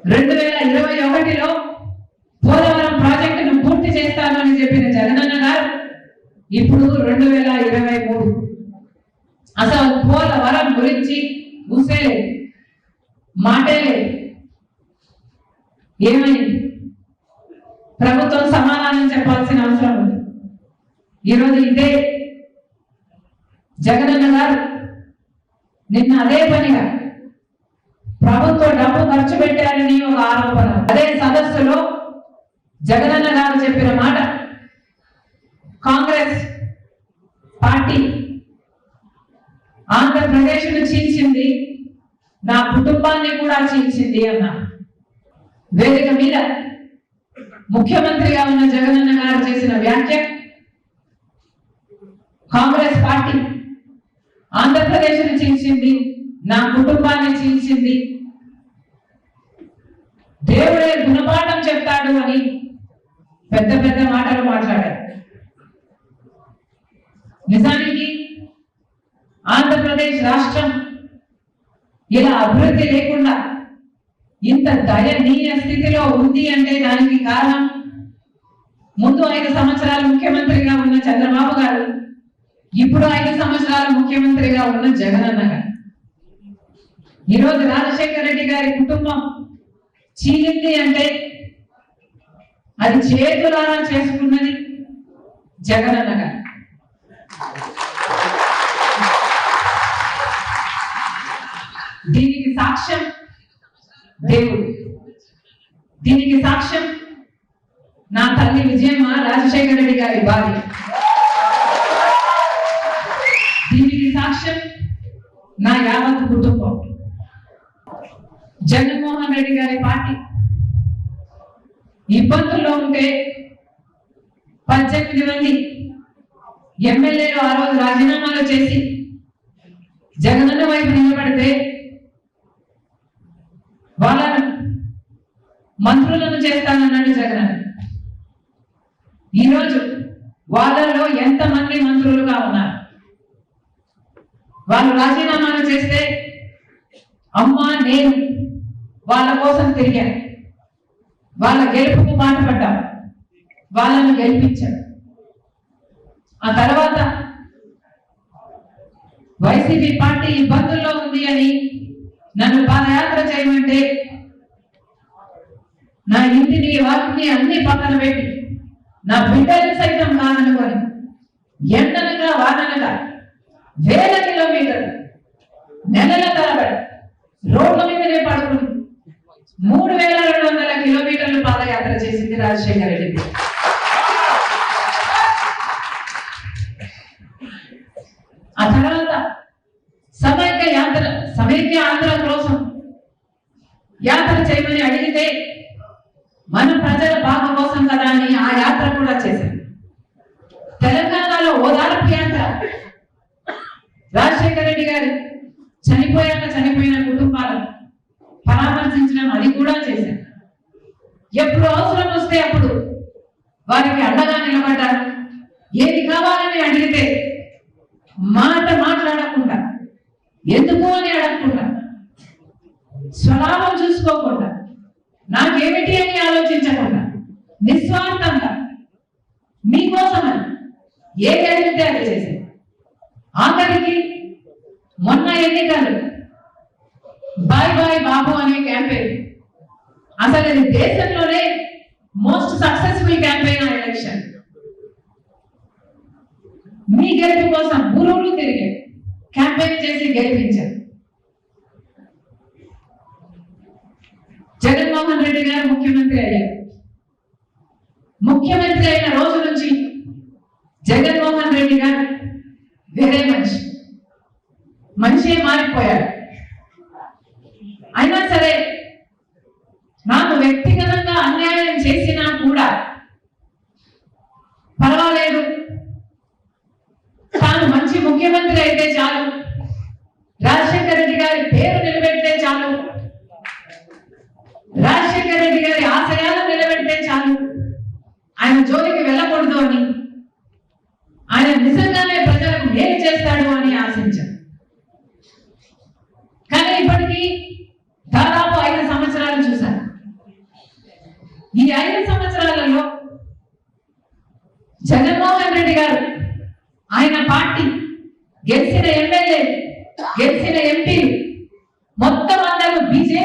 2021లో పోలవరం ప్రాజెక్టును పూర్తి చేస్తాను అని చెప్పిన జగనన్న గారు ఇప్పుడు 2023 అసలు పోలవరం గురించి ఊసేలే మాటలే. ఏమైంది? ప్రభుత్వం సమాధానం చెప్పాల్సిన అవసరం ఉంది. ఈరోజు ఇదే జగనన్న గారు నిన్న అదే పనిగా ప్రభుత్వ డబ్బు ఖర్చు పెట్టారని ఒక ఆరోపణ. అదే సదస్సులో జగనన్న గారు చెప్పిన మాట, కాంగ్రెస్ పార్టీ ఆంధ్రప్రదేశ్ను చీల్చింది, నా కుటుంబాన్ని కూడా చీల్చింది అన్నారు. వేదిక మీద ముఖ్యమంత్రిగా ఉన్న జగనన్న గారు చేసిన వ్యాఖ్య, కాంగ్రెస్ పార్టీ ఆంధ్రప్రదేశ్ను చీల్చింది, నా కుటుంబాన్ని చీల్చింది, దేవుడే గుణపాఠం చెప్తాడు అని పెద్ద పెద్ద మాటలు మాట్లాడారు. నిజానికి ఆంధ్రప్రదేశ్ రాష్ట్రం ఇలా అభివృద్ధి లేకుండా ఇంత దయనీయ స్థితిలో ఉంది అంటే దానికి కారణం ముందు 5 సంవత్సరాలు ముఖ్యమంత్రిగా ఉన్న చంద్రబాబు గారు, ఇప్పుడు 5 సంవత్సరాలు ముఖ్యమంత్రిగా ఉన్న జగనన్న గారు. ఈరోజు రాజశేఖర రెడ్డి గారి కుటుంబం చీలింది అంటే అది చేతులారా చేసుకున్నది జగనన్న గారు. దీనికి సాక్ష్యం దేవుడు, దీనికి సాక్ష్యం నా తల్లి విజయమ్మ, రాజశేఖర రెడ్డి గారి భార్య, దీనికి సాక్ష్యం నా యావత్ కుటుంబం. జగన్మోహన్ రెడ్డి గారి పార్టీ ఇబ్బందుల్లో ఉంటే 18 మంది ఎమ్మెల్యేలు ఆ రోజు రాజీనామాలు చేసి జగనన్న వైపు నిలబడితే వాళ్ళను మంత్రులను చేస్తానన్నాడు జగనన్న. ఈరోజు వాళ్ళలో ఎంతమంది మంత్రులుగా ఉన్నారు? వాళ్ళు రాజీనామాలు చేస్తే అమ్మా నేను వాళ్ళ కోసం తిరిగాను, వాళ్ళ గెలుపుకు పాటుపడ్డాను, వాళ్ళను గెలిపించాడు. ఆ తర్వాత వైసీపీ పార్టీ ఇబ్బందుల్లో ఉంది అని నన్ను పాదయాత్ర చేయమంటే నా ఇంటిని వాటిని అన్ని పక్కన పెట్టి నా బిడ్డలు సైతం కాదనుకొని ఎండనగా వాదనగా వేల కిలోమీటర్లు నెలల తరబడి రోడ్ల మీదనే పడుకుని 3200 కిలోమీటర్లు పాదయాత్ర చేసింది రాజశేఖర రెడ్డి. ఆ తర్వాత సమైక్య ఆంధ్ర కోసం యాత్ర చేయమని అడిగితే మన ప్రజల బాధ కోసం కదా అని ఆ యాత్ర కూడా చేశారు. తెలంగాణలో ఓదార్పు యాత్ర, రాజశేఖర రెడ్డి గారు చనిపోయిన కుటుంబాలను పరామర్శించడం, అది కూడా చేశారు. ఎప్పుడు అవసరం వస్తే అప్పుడు వారికి అండగా నిలబడ్డారు. ఏది కావాలని అడిగితే మాట మాట్లాడకుండా, ఎందుకు అని అడగకుండా, స్వలాభం చూసుకోకుండా, నాకేమిటి అని ఆలోచించకుండా నిస్వార్థంగా మీకోసమని ఏది అడిగితే అది చేశారు. ఆఖరికి మొన్న ఎన్నికలు బాయ్ బాయ్ బాబు అనే క్యాంపెయిన్, అసలు ఇది దేశంలోనే మోస్ట్ సక్సెస్ఫుల్ క్యాంపెయిన్ ఆ ఎలక్షన్. మీ గెలుపు కోసం ఊరూరు తిరిగి క్యాంపెయిన్ చేసి గెలిపించారు. జగన్మోహన్ రెడ్డి గారు ముఖ్యమంత్రి అయ్యారు. ముఖ్యమంత్రి అయిన రోజు నుంచి జగన్మోహన్ రెడ్డి గారు వేరే మనిషే మారిపోయాడు. అయినా సరే నాకు వ్యక్తిగతంగా అన్యాయం చేసినా కూడా పర్వాలేదు, తాను మంచి ముఖ్యమంత్రి అయితే చాలు, రాజశేఖర రెడ్డి గారి పేరు నిలబెడితే చాలు, రాజశేఖర రెడ్డి గారి ఆశయాలను నిలబెడితే చాలు, ఆయన జోలికి వెళ్ళకూడదు అని, ఆయన నిజంగానే ప్రజలకు మేలు చేస్తాడు అని ఆశించారు. కానీ ఇప్పటికీ దాదాపు 5 సంవత్సరాలు చూశారు. ఈ 5 సంవత్సరాలలో జగన్మోహన్ రెడ్డి గారు ఆయన పార్టీ గెలిచిన ఎమ్మెల్యే గెలిచిన ఎంపీ మొత్తం